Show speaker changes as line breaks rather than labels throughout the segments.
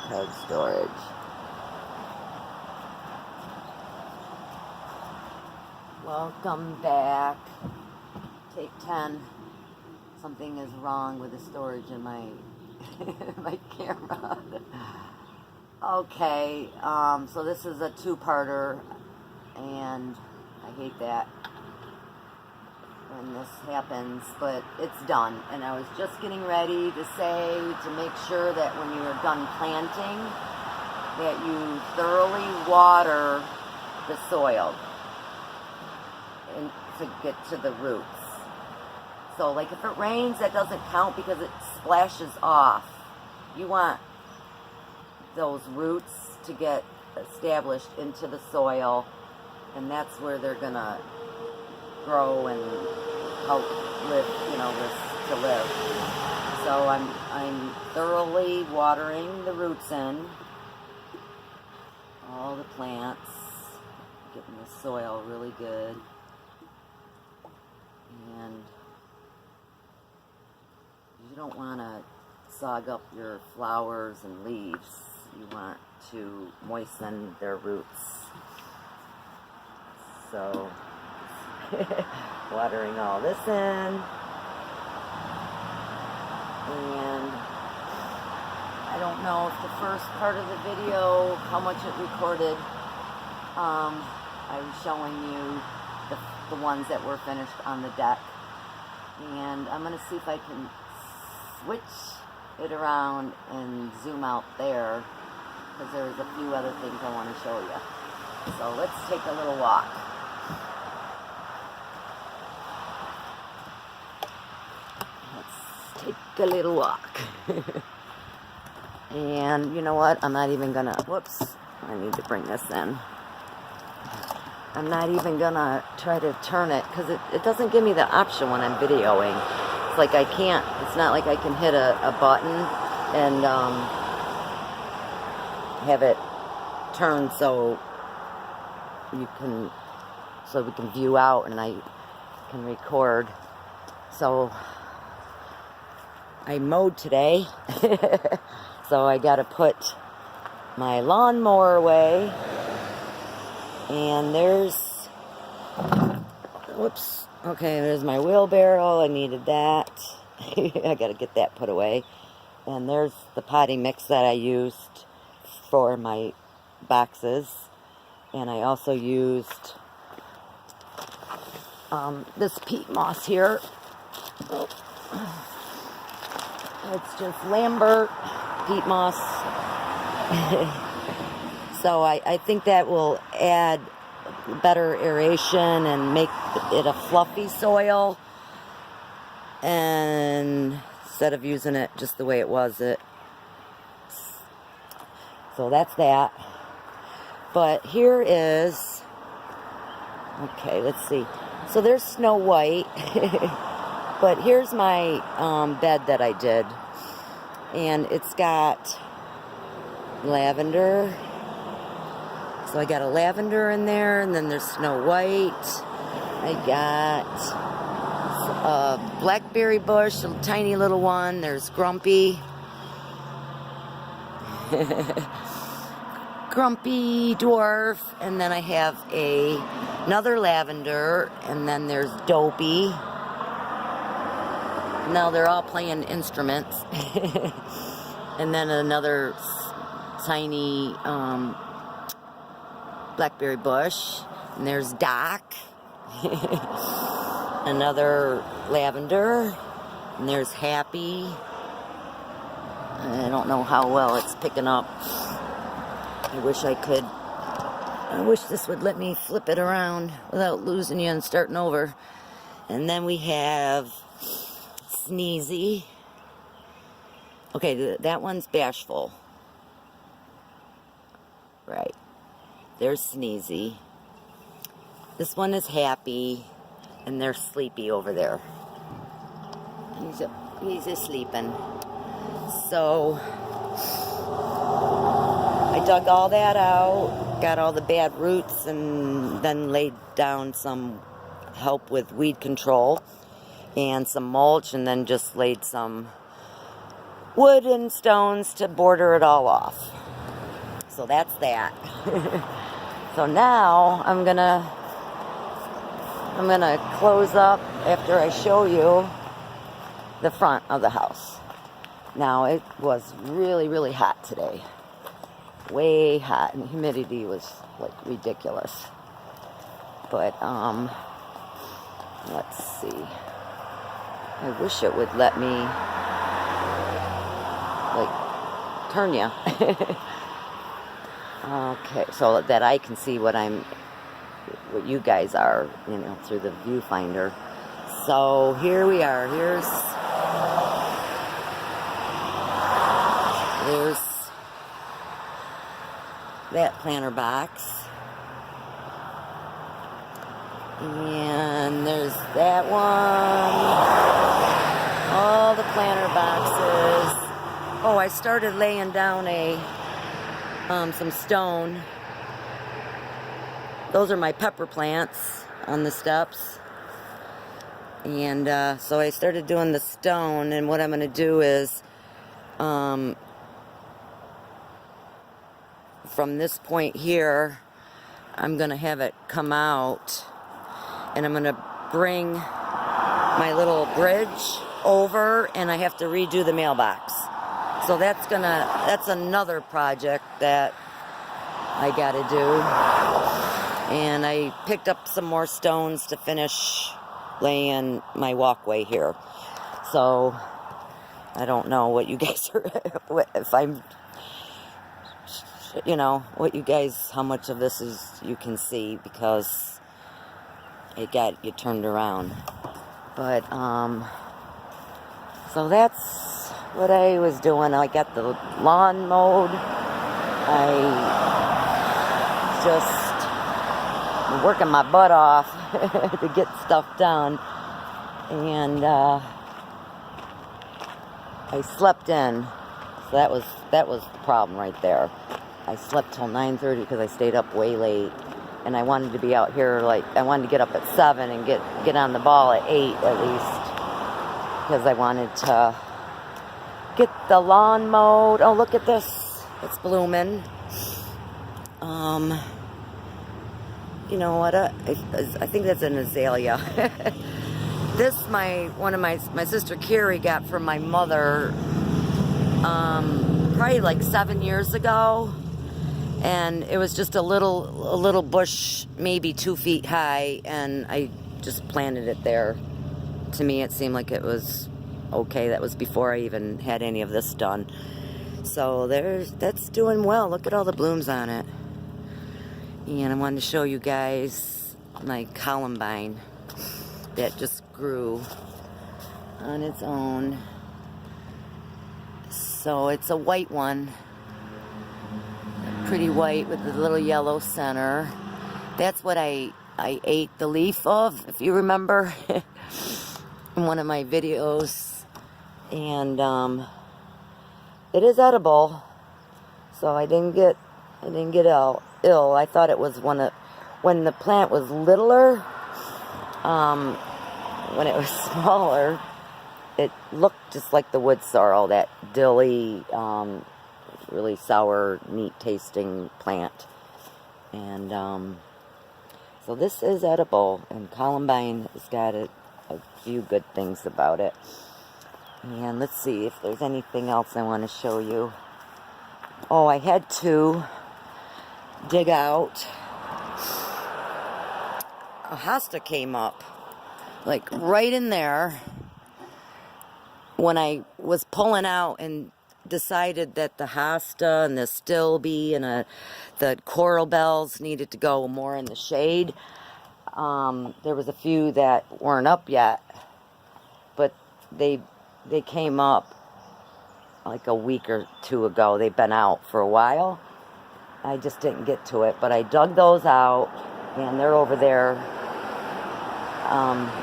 Keg storage. Welcome back. Take 10. Something is wrong with the storage in my my camera. Okay, so this is a two-parter, and I hate that when this happens, but it's done. And I was just getting ready to say to make sure that when you are done planting, that you thoroughly water the soil and to get to the roots. So like if it rains, that doesn't count because it splashes off. You want those roots to get established into the soil, and that's where they're gonna grow and help live, this to live. So I'm thoroughly watering the roots in, all the plants, getting the soil really good, and you don't want to sog up your flowers and leaves. You want to moisten their roots. So, watering all this in. And I don't know if the first part of the video, how much it recorded. I was showing you the ones that were finished on the deck. And I'm going to see if I can switch it around and zoom out there, because there's a few other things I want to show you. So let's take a little walk. Let's take a little walk. And you know what? I'm not even gonna, whoops, I need to bring this in. I'm not even gonna try to turn it, because it doesn't give me the option when I'm videoing. It's like I can't, it's not like I can hit a button and have it turn so we can view out and I can record. So I mowed today. So I gotta put my lawnmower away. And there's, whoops, okay, there's my wheelbarrow. I needed that. I gotta get that put away. And there's the potting mix that I used for my boxes. And I also used this peat moss here. Oh. It's just Lambert peat moss. So I think that will add better aeration and make it a fluffy soil. And instead of using it just the way it was, so that's that. But here is, okay, let's see. So there's Snow White. But here's my bed that I did. And it's got lavender. So I got a lavender in there, and then there's Snow White. I got a blackberry bush, a tiny little one. There's Grumpy. Grumpy dwarf. And then I have another lavender, and then there's Dopey. Now they're all playing instruments. And then another tiny blackberry bush, and there's Doc. Another lavender, and there's Happy. I don't know how well it's picking up. I wish this would let me flip it around without losing you and starting over. And then we have Sneezy. Okay, that one's Bashful. Right. There's Sneezy. This one is Happy, and there's Sleepy over there. He's sleeping. So I dug all that out, got all the bad roots, and then laid down some help with weed control and some mulch, and then just laid some wood and stones to border it all off. So that's that. So now I'm gonna close up after I show you the front of the house. Now it was really, really hot today. Way hot, and the humidity was like ridiculous. But let's see. I wish it would let me like turn you. Okay, so that I can see what you guys are, you know, through the viewfinder. So here we are. There's that planter box. And there's that one. All the planter boxes. Oh, I started laying down some stone. Those are my pepper plants on the steps. And so I started doing the stone, and what I'm going to do is from this point here, I'm going to have it come out, and I'm going to bring my little bridge over, and I have to redo the mailbox. So that's another project that I got to do. And I picked up some more stones to finish laying my walkway here. So I don't know what you guys are, if I'm, you know, how much of this is you can see, because it got you turned around. But so that's what I was doing. I got the lawn mowed. I just working my butt off to get stuff done, and I slept in. So that was the problem right there. I slept till 9:30 because I stayed up way late, and I wanted to be out here, like, I wanted to get up at 7 and get on the ball at 8 at least, because I wanted to get the lawn mowed. Oh, look at this. It's blooming. You know what? I think that's an azalea. This one of my sister Carrie got from my mother probably like 7 years ago, and it was just a little bush, maybe 2 feet high, and I just planted it there. To me, it seemed like it was okay. That was before I even had any of this done. So that's doing well. Look at all the blooms on it. And I wanted to show you guys my columbine that just grew on its own. So it's a white one, pretty white with a little yellow center. That's what I ate the leaf of, if you remember, in one of my videos. And it is edible, so I didn't get ill. I thought it was when the plant was littler, when it was smaller, it looked just like the wood sorrel, that dilly, really sour, neat tasting plant. And so this is edible, and columbine has got a few good things about it. And let's see if there's anything else I want to show you. Oh, I had to dig out. A hosta came up, like right in there, when I was pulling out and decided that the hosta and the stilby and the coral bells needed to go more in the shade. There was a few that weren't up yet, but they came up like a week or two ago. They've been out for a while. I just didn't get to it, but I dug those out, and they're over there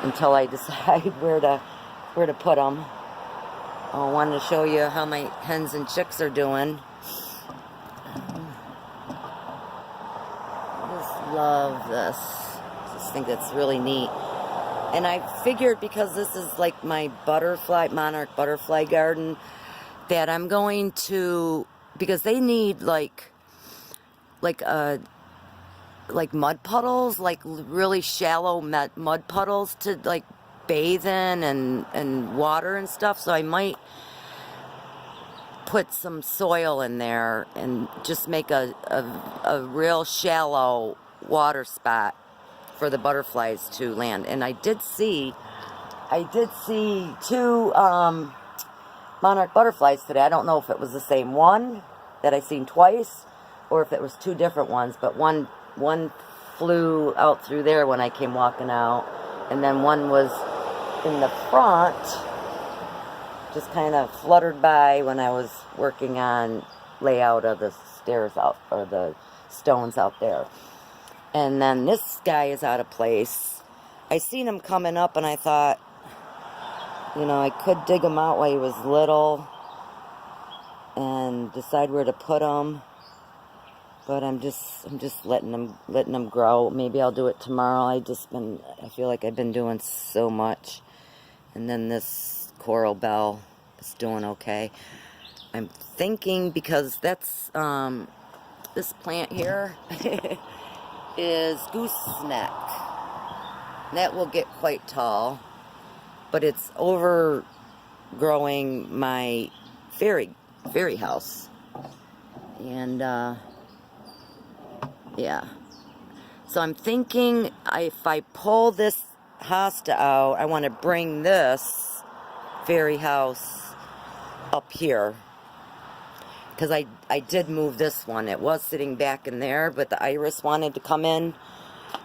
until I decide where to put them. I wanted to show you how my hens and chicks are doing. I just love this. I just think it's really neat. And I figured, because this is like my monarch butterfly garden, that I'm going to, because they need like like mud puddles, like really shallow mud puddles to like bathe in and water and stuff. So I might put some soil in there and just make a real shallow water spot for the butterflies to land. And I did see two monarch butterflies today. I don't know if it was the same one that I seen twice or if it was two different ones, but one flew out through there when I came walking out, and then one was in the front, just kind of fluttered by when I was working on layout of the stairs out, or the stones out there. And then this guy is out of place. I seen him coming up and I thought, you know, I could dig him out while he was little and decide where to put him. But I'm just letting them grow. Maybe I'll do it tomorrow. I feel like I've been doing so much. And then this coral bell is doing okay. I'm thinking, because that's this plant here is gooseneck. That will get quite tall, but it's overgrowing my fairy house. And yeah, so I'm thinking if I pull this hosta out, I want to bring this fairy house up here, because I did move this one. It was sitting back in there, but the iris wanted to come in,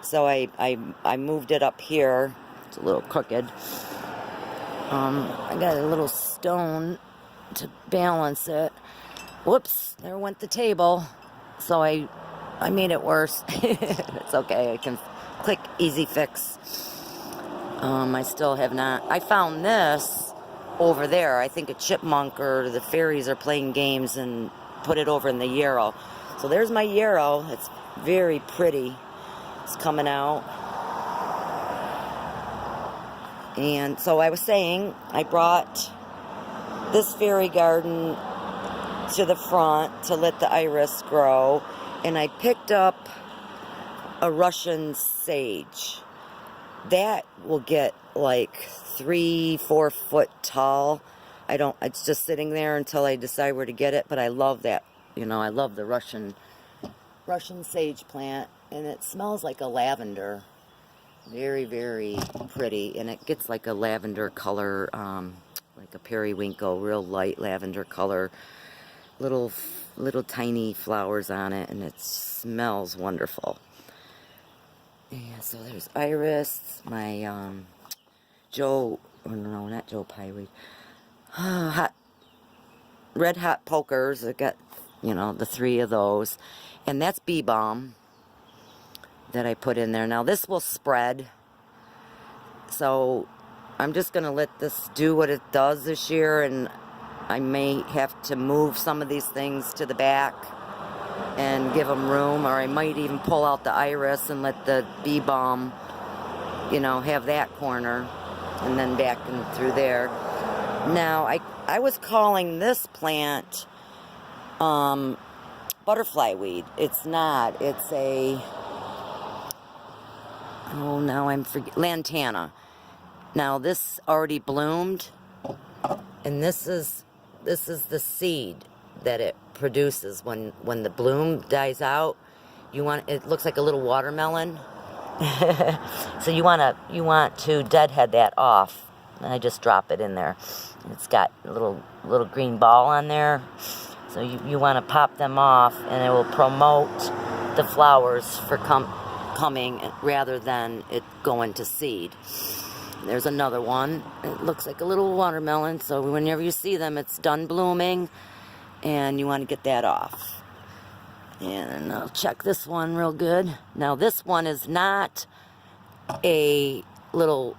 so I moved it up here. It's a little crooked. I got a little stone to balance it. Whoops, there went the table. So I made it worse. It's okay, I can click easy fix. I still have not. I found this over there. I think a chipmunk or the fairies are playing games and put it over in the yarrow. So there's my yarrow. It's very pretty. It's coming out. And so I was saying, I brought this fairy garden to the front to let the iris grow, and I picked up a Russian sage. That will get like 3-4 foot tall. It's just sitting there until I decide where to get it, but I love that. You know, I love the Russian sage plant, and it smells like a lavender. Very, very pretty, and it gets like a lavender color, like a periwinkle, real light lavender color. Little tiny flowers on it, and it smells wonderful. Yeah, so there's iris, my not Joe Pyeweed, red hot pokers. I got, you know, the 3 of those, and that's bee balm that I put in there. Now this will spread, so I'm just gonna let this do what it does this year, and I may have to move some of these things to the back and give them room, or I might even pull out the iris and let the bee balm, you know, have that corner, and then back and through there. Now, I was calling this plant butterfly weed. It's not. It's a, oh, now I'm forgetting, lantana. Now, this already bloomed, and this is the seed that it produces when the bloom dies out. It looks like a little watermelon. So you want to deadhead that off. And I just drop it in there. It's got a little green ball on there. So you want to pop them off, and it will promote the flowers for coming rather than it going to seed. There's another one. It looks like a little watermelon, so whenever you see them, it's done blooming, and you want to get that off. And I'll check this one real good. Now, this one is not a little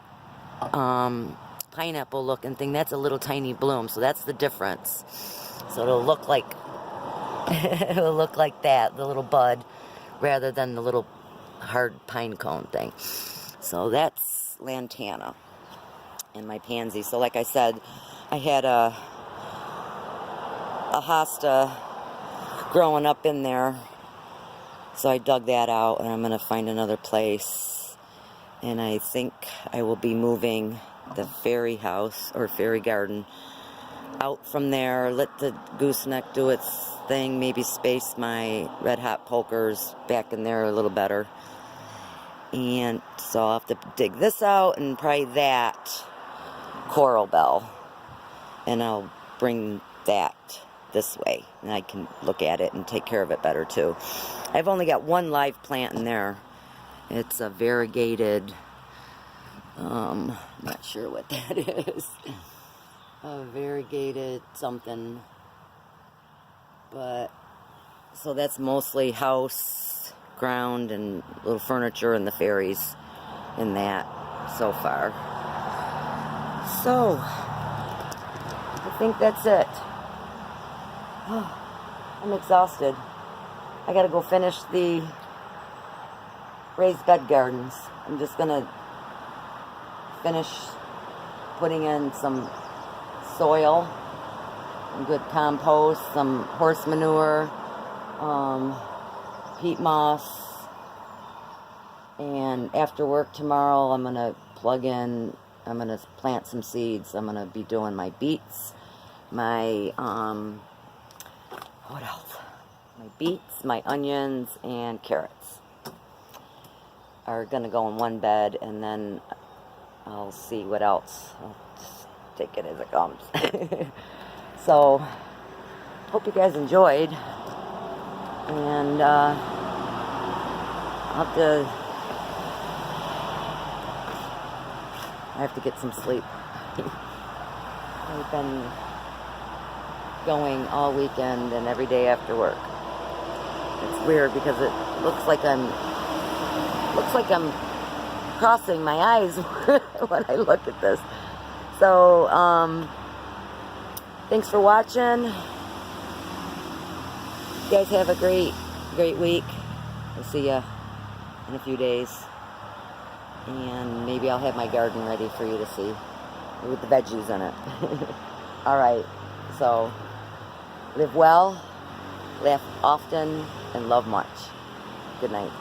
pineapple looking thing. That's a little tiny bloom, so that's the difference. So it'll look like that, the little bud, rather than the little hard pine cone thing. So that's lantana and my pansy. So like I said, I had a hosta growing up in there, So I dug that out, and I'm going to find another place. And I think I will be moving the fairy house, or fairy garden, out from there. Let the gooseneck do its thing. Maybe space my red hot pokers back in there a little better. And so I'll have to dig this out and probably that coral bell. And I'll bring that this way, and I can look at it and take care of it better too. I've only got one live plant in there. It's a variegated, not sure what that is. A variegated something. But, so that's mostly house, ground, and little furniture and the fairies in that so far. So, I think that's it. I'm exhausted. I gotta go finish the raised bed gardens. I'm just gonna finish putting in some soil, some good compost, some horse manure, peat moss, and after work tomorrow I'm gonna I'm gonna plant some seeds. I'm gonna be doing my beets, my what else? My beets, my onions, and carrots are gonna go in one bed, and then I'll see what else. I'll just take it as it comes. So, hope you guys enjoyed, and I'll I have to get some sleep. I've been going all weekend and every day after work. It's weird because it looks like I'm crossing my eyes when I look at this. So, thanks for watching. You guys have a great week. I'll see ya in a few days. And maybe I'll have my garden ready for you to see with the veggies in it. Alright, so live well, laugh often, and love much. Good night.